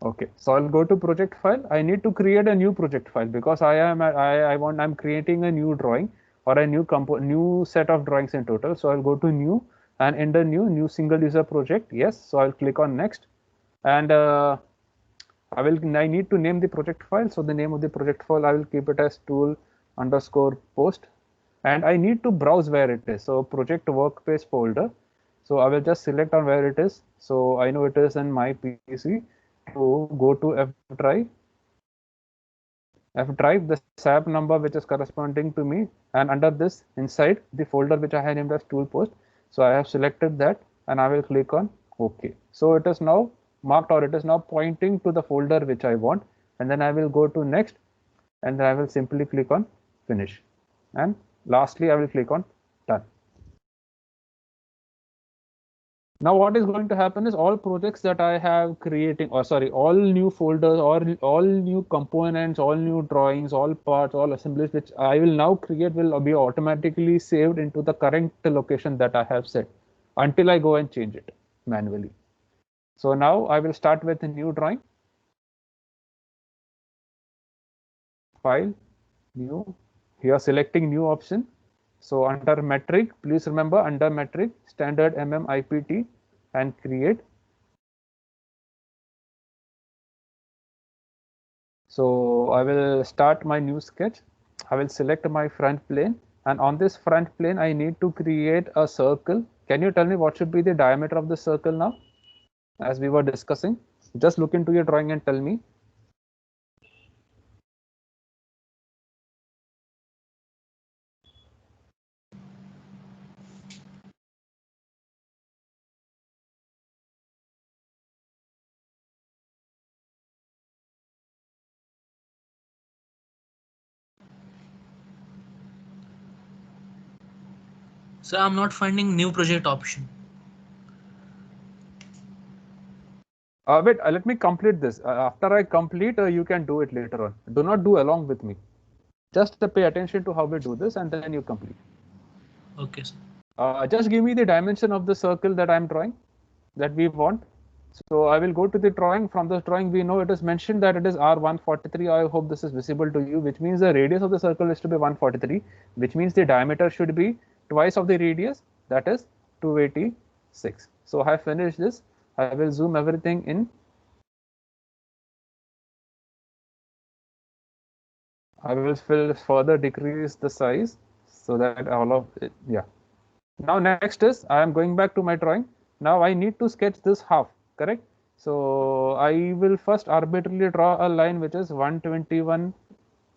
Okay, so I'll go to project file. I need to create a new project file because I'm creating a new drawing or a new set of drawings in total. So I'll go to new and in the new single user project. Yes, so I'll click on next, and I need to name the project file. So the name of the project file, I will keep it as tool underscore post, and I need to browse where it is. So project workspace folder. So I will just select on where it is. So I know it is in my PC. To go to F drive, the SAP number which is corresponding to me, and under this inside the folder which I have named as tool post. So I have selected that and I will click on OK. So it is now marked, or it is now pointing to the folder which I want, and then I will go to next, and then I will simply click on finish, and lastly I will click on done. Now what is going to happen is all projects that I have creating, or sorry, all new folders or all new components, all new drawings, all parts, all assemblies which I will now create will be automatically saved into the current location that I have set until I go and change it manually. So now I will start with a new drawing. File, new, here selecting new option. So under metric, please remember under metric, standard MMIPT and create. So I will start my new sketch. I will select my front plane, and on this front plane I need to create a circle. Can you tell me what should be the diameter of the circle now, as we were discussing? Just look into your drawing and tell me. So I'm not finding new project option. Wait, let me complete this. After I complete, you can do it later on. Do not do along with me. Just pay attention to how we do this, and then you complete. Okay, sir. Just give me the dimension of the circle that I'm drawing, that we want. So I will go to the drawing. From this drawing, we know it is mentioned that it is R143. I hope this is visible to you, which means the radius of the circle is to be 143, which means the diameter should be twice of the radius, that is 286. So I have finished this. I will zoom everything in. I will further decrease the size so that all of it, yeah. Now next is I am going back to my drawing. Now I need to sketch this half, correct? So I will first arbitrarily draw a line which is 121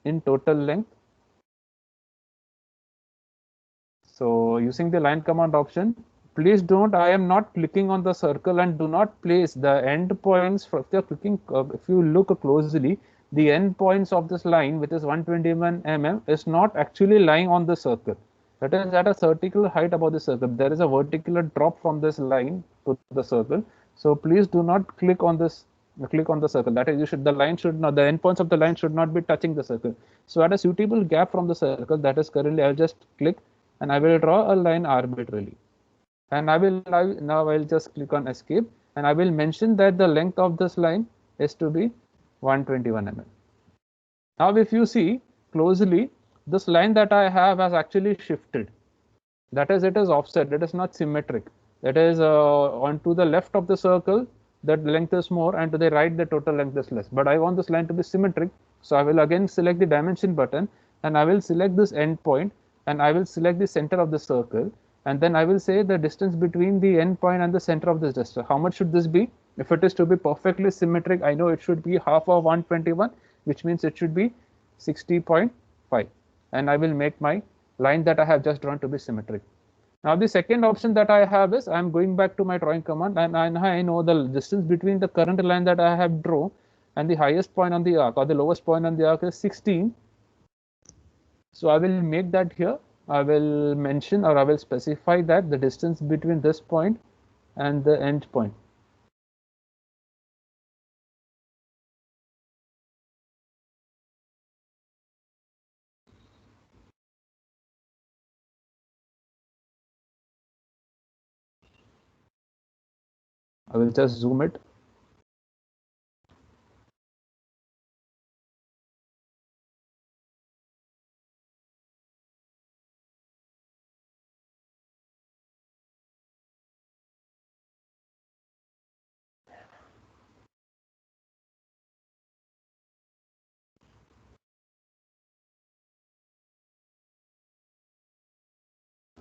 in total length. So using the line command option, please don't, I am not clicking on the circle, and do not place the end points. If you're clicking, if you look closely, the end points of this line, which is 121 mm, is not actually lying on the circle. That is at a vertical height above the circle. There is a vertical drop from this line to the circle. So please do not click on this, click on the circle. That is, you should, the line should not, the endpoints of the line should not be touching the circle. So at a suitable gap from the circle, that is currently, I'll just click and I will draw a line arbitrarily. And now I'll just click on escape, and I will mention that the length of this line is to be 121 mm. Now if you see closely, this line that I have has actually shifted. That is, it is offset, it is not symmetric. That is, on to the left of the circle, that length is more, and to the right, the total length is less. But I want this line to be symmetric, so I will again select the dimension button, and I will select this end point, and I will select the center of the circle, and then I will say the distance between the end point and the center of this distance. How much should this be? If it is to be perfectly symmetric, I know it should be half of 121, which means it should be 60.5, and I will make my line that I have just drawn to be symmetric. Now the second option that I have is I'm going back to my drawing command, and I know the distance between the current line that I have drawn and the highest point on the arc, or the lowest point on the arc, is 16. So I will make that here. I will mention, or I will specify that the distance between this point and the end point. I will just zoom it.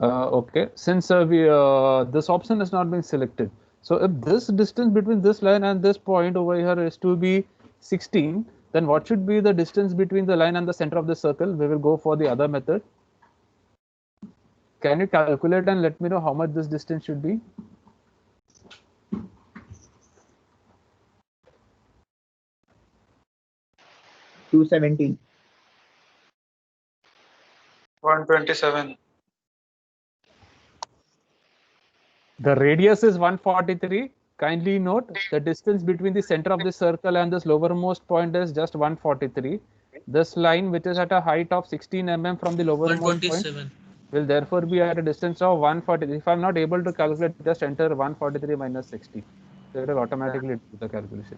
Okay, since this option has not been selected. So if this distance between this line and this point over here is to be 16, then what should be the distance between the line and the center of the circle? We will go for the other method. Can you calculate and let me know how much this distance should be? $217. 127. The radius is 143. Kindly note the distance between the center of the circle and this lowermost point is just 143. This line, which is at a height of 16 mm from the lowermost point, 127. will therefore be at a distance of 140. If I'm not able to calculate, just enter 143 minus 60. So it will automatically do the calculation.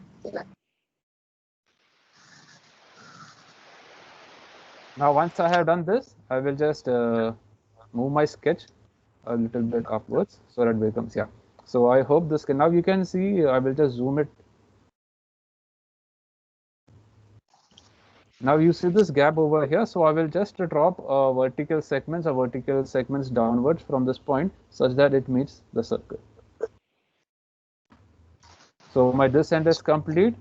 Now, once I have done this, I will just move my sketch a little bit upwards so that it becomes, yeah. So I hope this can, now you can see, I will just zoom it. Now you see this gap over here. So I will just drop vertical segments downwards from this point such that it meets the circle. So my descent is complete.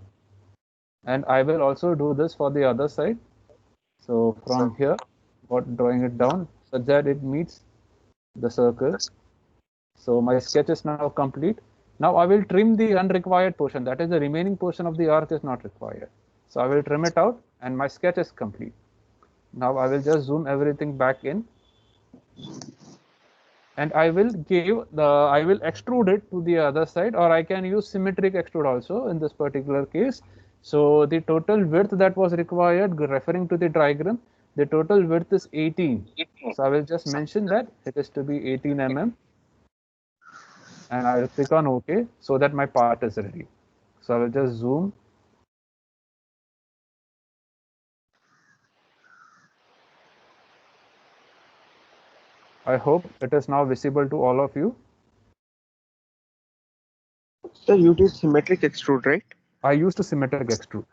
And I will also do this for the other side. So from here, drawing it down such that it meets the circle. So my sketch is now complete. Now I will trim the unrequired portion. That is, the remaining portion of the arc is not required. So I will trim it out and my sketch is complete. Now I will just zoom everything back in. And I will extrude it to the other side, or I can use symmetric extrude also in this particular case. So the total width that was required, referring to the diagram, the total width is 18. So I will just mention that it is to be 18 mm. And I will click on OK so that my part is ready. So I will just zoom. I hope it is now visible to all of you. So you use symmetric extrude, right? I used a symmetric extrude.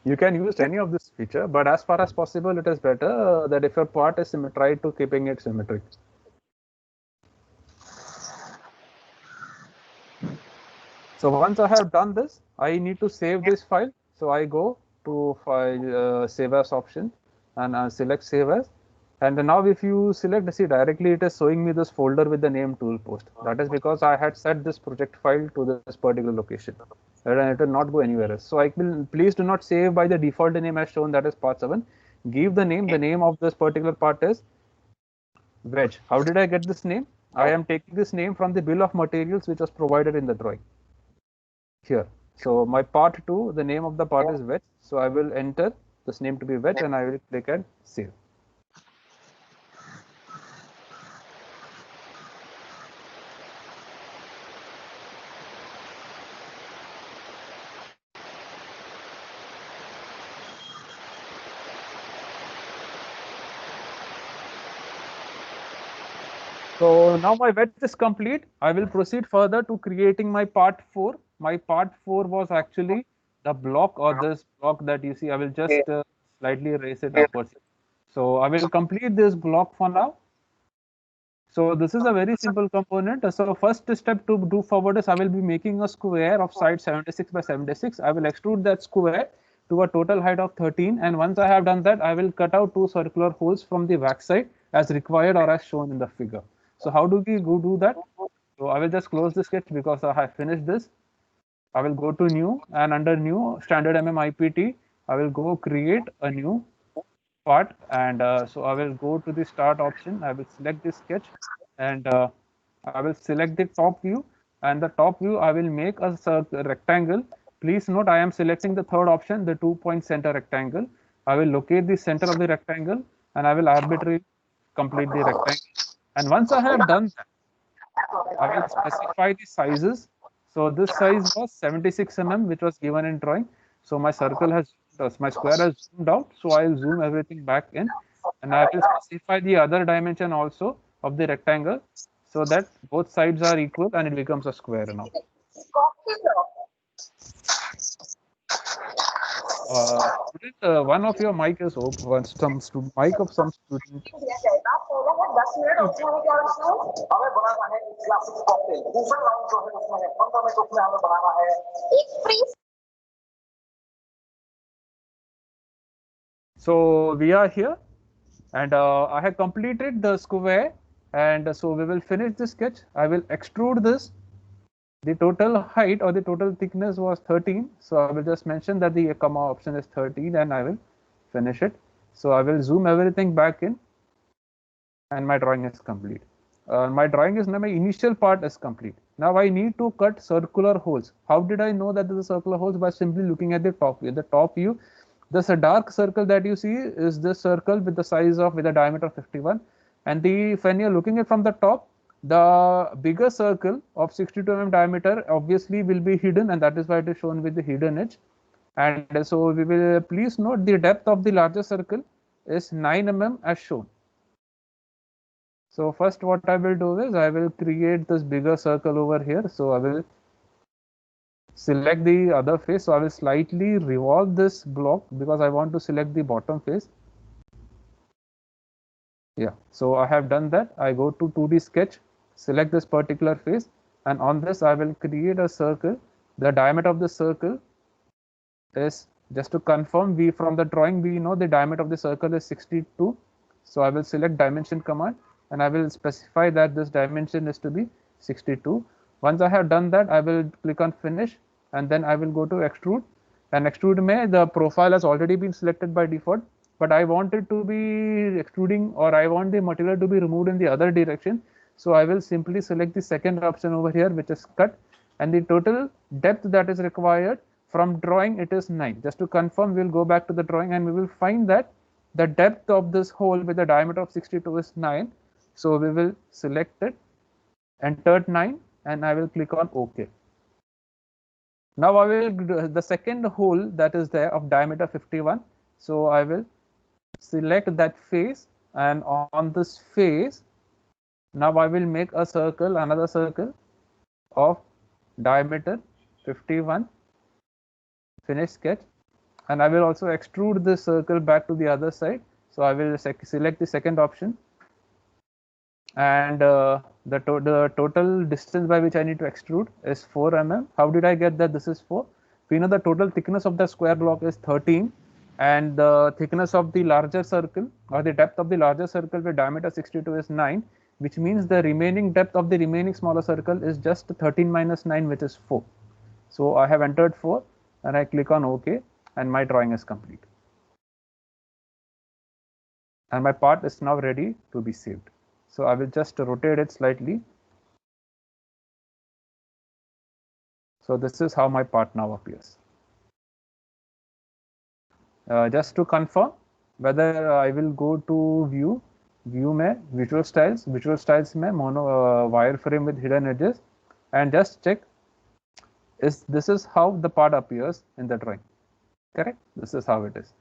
You can use any of this feature, but as far as possible, it is better that if your part is try to keeping it symmetric. So once I have done this, I need to save this file. So I go to file save as option and select save as. And now if you select, see directly it is showing me this folder with the name toolpost. That is because I had set this project file to this particular location. And it will not go anywhere else. So I will, please do not save by the default name as shown, that is part 7. Give the name of this particular part is wedge. How did I get this name? I am taking this name from the bill of materials which was provided in the drawing. Here. So my part 2, the name of the part is wedge. So I will enter this name to be wedge and I will click and save. So now my wedge is complete. I will proceed further to creating my part 4. My part 4 was actually the block, or this block that you see. I will just slightly raise it upwards. So I will complete this block for now. So this is a very simple component. So first step to do forward is I will be making a square of side 76 by 76. I will extrude that square to a total height of 13. And once I have done that, I will cut out 2 circular holes from the back side as required or as shown in the figure. So how do we go do that? So I will just close the sketch because I have finished this. I will go to new, and under new standard IPT, I will go create a new part, and so I will go to the start option. I will select this sketch, and I will select the top view, and the top view I will make a rectangle. Please note I am selecting the third option, the 2-point center rectangle. I will locate the center of the rectangle and I will arbitrarily complete the rectangle. And once I have done that, I will specify the sizes. So this size was 76 mm, which was given in drawing. So my circle has, my square has zoomed out. So I will zoom everything back in, and I will specify the other dimension also of the rectangle so that both sides are equal and it becomes a square now. Student, one of your mic is open. Mic of some student. So we are here, and I have completed the square, and so we will finish the sketch. I will extrude this. The total height or the total thickness was 13. So I will just mention that the comma option is 13, and I will finish it. So I will zoom everything back in, and my drawing is complete. My drawing is now, my initial part is complete. Now I need to cut circular holes. How did I know that this is circular holes? By simply looking at the top view. The top view, this a dark circle that you see is this circle with the size of, with a diameter of 51. And when you're looking at from the top, the bigger circle of 62 mm diameter obviously will be hidden, and that is why it is shown with the hidden edge. And so we will, please note, the depth of the larger circle is 9 mm as shown. So first what I will do is I will create this bigger circle over here. So I will select the other face. So I will slightly revolve this block because I want to select the bottom face. Yeah, so I have done that. I go to 2D sketch, select this particular face, and on this I will create a circle. The diameter of the circle is, just to confirm, we from the drawing we know the diameter of the circle is 62. So I will select dimension command, and I will specify that this dimension is to be 62. Once I have done that, I will click on finish, and then I will go to extrude. And extrude the profile has already been selected by default, but I want it to be extruding, or I want the material to be removed in the other direction. So I will simply select the second option over here, which is cut, and the total depth that is required from drawing, it is 9. Just to confirm, we will go back to the drawing, and we will find that the depth of this hole with a diameter of 62 is 9. So we will select it, entered 9, and I will click on OK. Now I will the second hole that is there of diameter 51. So I will select that face, and on this face, now I will make a circle, another circle of diameter 51, finish sketch, and I will also extrude this circle back to the other side. So I will select the second option, and the total distance by which I need to extrude is 4 mm. How did I get that this is 4? We know the total thickness of the square block is 13, and the thickness of the larger circle, or the depth of the larger circle with diameter 62 is 9, which means the remaining depth of the remaining smaller circle is just 13 minus 9, which is 4. So I have entered 4, and I click on OK, and my drawing is complete. And my part is now ready to be saved. So I will just rotate it slightly. So this is how my part now appears. Just to confirm whether I will go to view में visual styles में mono wireframe with hidden edges, and just check this is how the part appears in the drawing. Correct? This is how it is.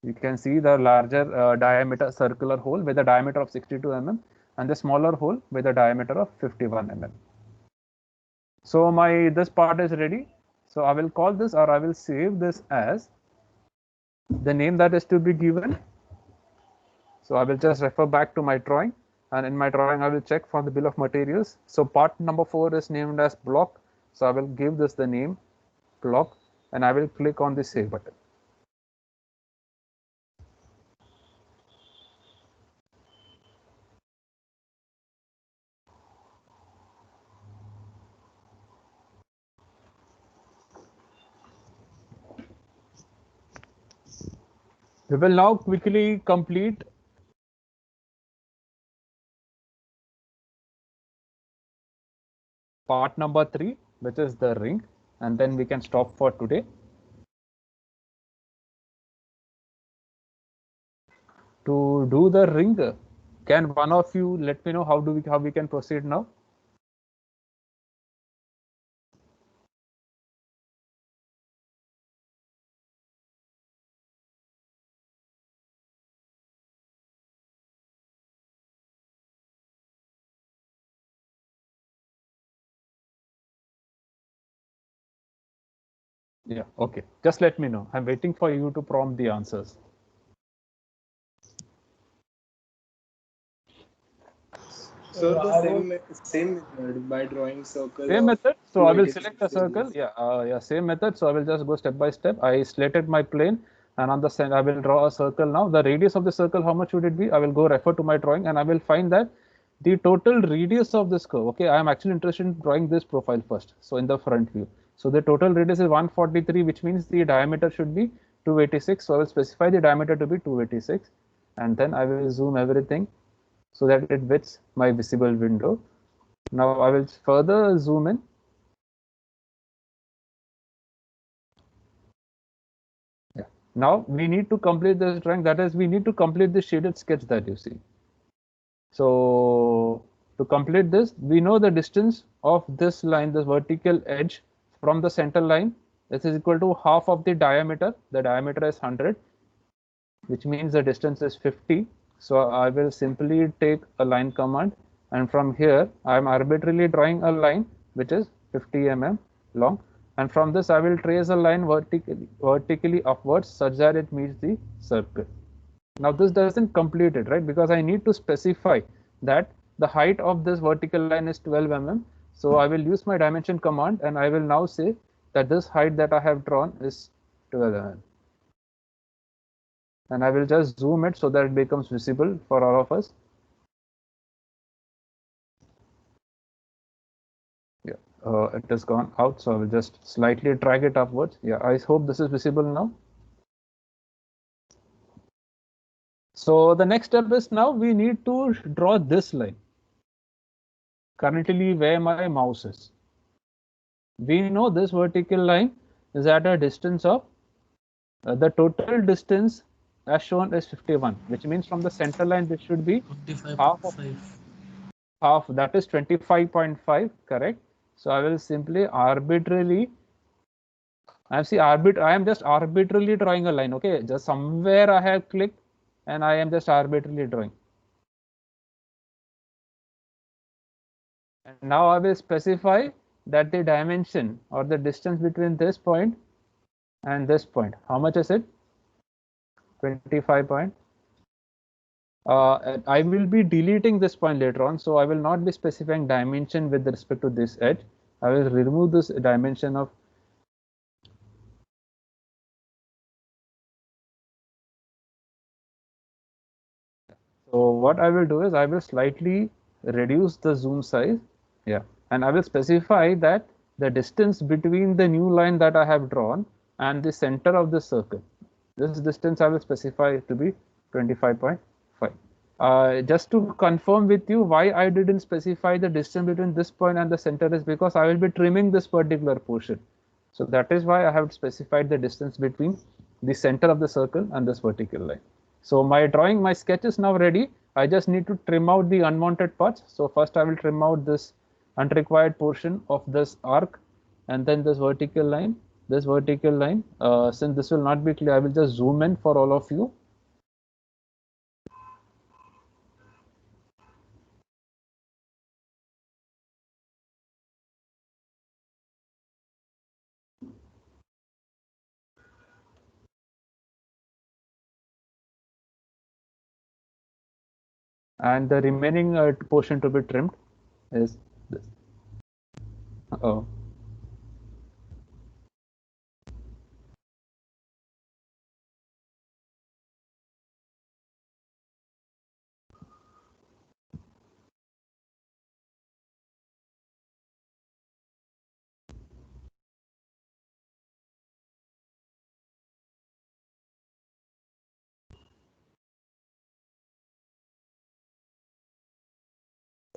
You can see the larger diameter circular hole with a diameter of 62 mm, and the smaller hole with a diameter of 51 mm. So this part is ready. So I will call this, or I will save this as the name that is to be given. So I will just refer back to my drawing, and in my drawing I will check for the bill of materials. So part number 4 is named as block. So I will give this the name block, and I will click on the save button. We will now quickly complete part number 3, which is the ring, and then we can stop for today. To do the ring, can one of you let me know how we can proceed now? Yeah, okay. Just let me know. I'm waiting for you to prompt the answers. Sir, the same method by drawing circle Same of method. So I will 286 select a circle. degrees. Yeah, same method. So I will just go step by step. I slated my plane, and on the center I will draw a circle now. The radius of the circle, how much would it be? I will go refer to my drawing, and I will find that the total radius of this curve. Okay, I am actually interested in drawing this profile first. So in the front view. So the total radius is 143, which means the diameter should be 286. So I will specify the diameter to be 286, and then I will zoom everything so that it fits my visible window. Now I will further zoom in. Yeah. Now we need to complete this drawing. That is, we need to complete the shaded sketch that you see. So to complete this, we know the distance of this line, this vertical edge from the center line. This is equal to half of the diameter. The diameter is 100, which means the distance is 50. So I will simply take a line command, and from here I am arbitrarily drawing a line which is 50 mm long, and from this I will trace a line vertically upwards such that it meets the circle. Now this doesn't complete it, right? Because I need to specify that the height of this vertical line is 12 mm. So I will use my dimension command, and I will now say that this height that I have drawn is 12 mm. And I will just zoom it so that it becomes visible for all of us. Yeah, it has gone out, so I will just slightly drag it upwards. Yeah, I hope this is visible now. So the next step is, now we need to draw this line currently where my mouse is. We know this vertical line is at a distance of the total distance as shown is 51, which means from the center line this should be half of 25.5. that is 25.5, correct? So I will simply arbitrarily, I am just arbitrarily drawing a line. Okay, just somewhere I have clicked and I am just arbitrarily drawing. And now I will specify that the dimension or the distance between this point and this point, how much is it? 25 point. I will be deleting this point later on, so I will not be specifying dimension with respect to this edge. I will remove this dimension of So what I will do is I will slightly reduce the zoom size. Yeah, and I will specify that the distance between the new line that I have drawn and the center of the circle, this distance I will specify to be 25.5. Just to confirm with you why I didn't specify the distance between this point and the center is because I will be trimming this particular portion. So that is why I have specified the distance between the center of the circle and this vertical line. So my sketch is now ready. I just need to trim out the unwanted parts. So first I will trim out this unrequired portion of this arc, and then this vertical line. Since this will not be clear, I will just zoom in for all of you. And the remaining portion to be trimmed is this. Oh.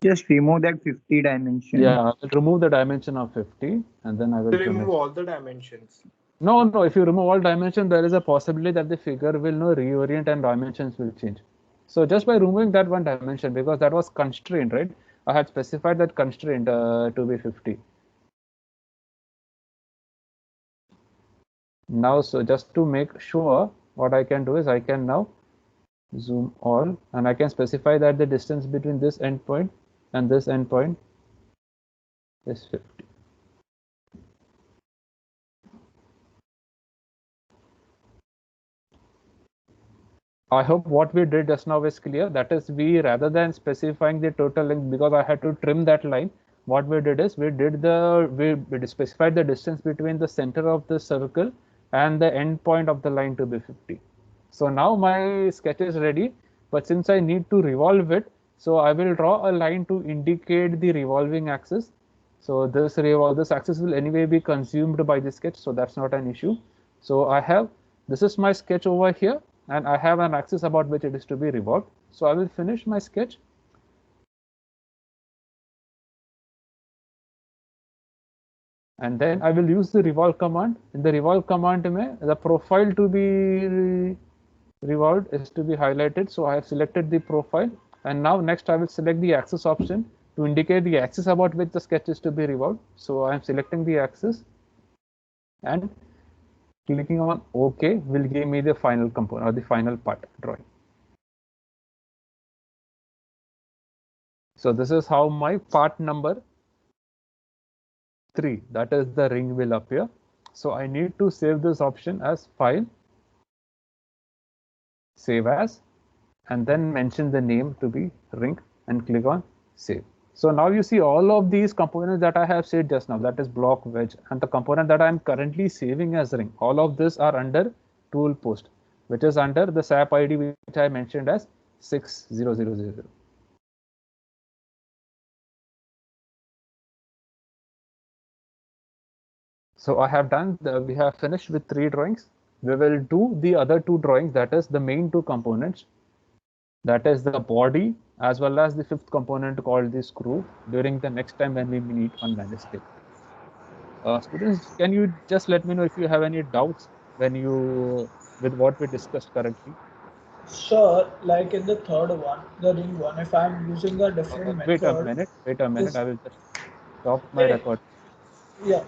Just remove that 50 dimension. Yeah, I will remove the dimension of 50 and then I will trim Remove it. all the dimensions. No, if you remove all dimensions, there is a possibility that the figure will reorient and dimensions will change. So just by removing that one dimension, because that was constrained, right? I had specified that constraint to be 50. Now, so just to make sure, what I can do is I can now zoom all, and I can specify that the distance between this endpoint and this endpoint is 50. I hope what we did just now is clear. That is, we, rather than specifying the total length, because I had to trim that line, what we did is we specified the distance between the center of the circle and the end point of the line to be 50. So now my sketch is ready, but since I need to revolve it, so I will draw a line to indicate the revolving axis. So this axis will anyway be consumed by the sketch, so that's not an issue. So this is my sketch over here, and I have an axis about which it is to be revolved. So I will finish my sketch. And then I will use the revolve command. In the revolve command, the profile to be revolved is to be highlighted. So I have selected the profile, and now next I will select the axis option to indicate the axis about which the sketch is to be revolved. So I am selecting the axis, and clicking on OK will give me the final component or the final part drawing. So this is how my part number 3, that is the ring, will appear. So I need to save this option as File, Save As, and then mention the name to be ring and click on Save. So now you see all of these components that I have said just now, that is block, wedge, and the component that I am currently saving as ring. All of this are under tool post, which is under the SAP ID which I mentioned as 6000. So I have done, we have finished with 3 drawings. We will do the other 2 drawings, that is the main 2 components, that is the body as well as the 5th component called the screw, during the next time when we meet on landscape. Students, can you just let me know if you have any doubts with what we discussed currently? Sure, like in the third one, the ring one, if I'm using a different Wait a method. minute, I will just stop my Hey. record. Yeah.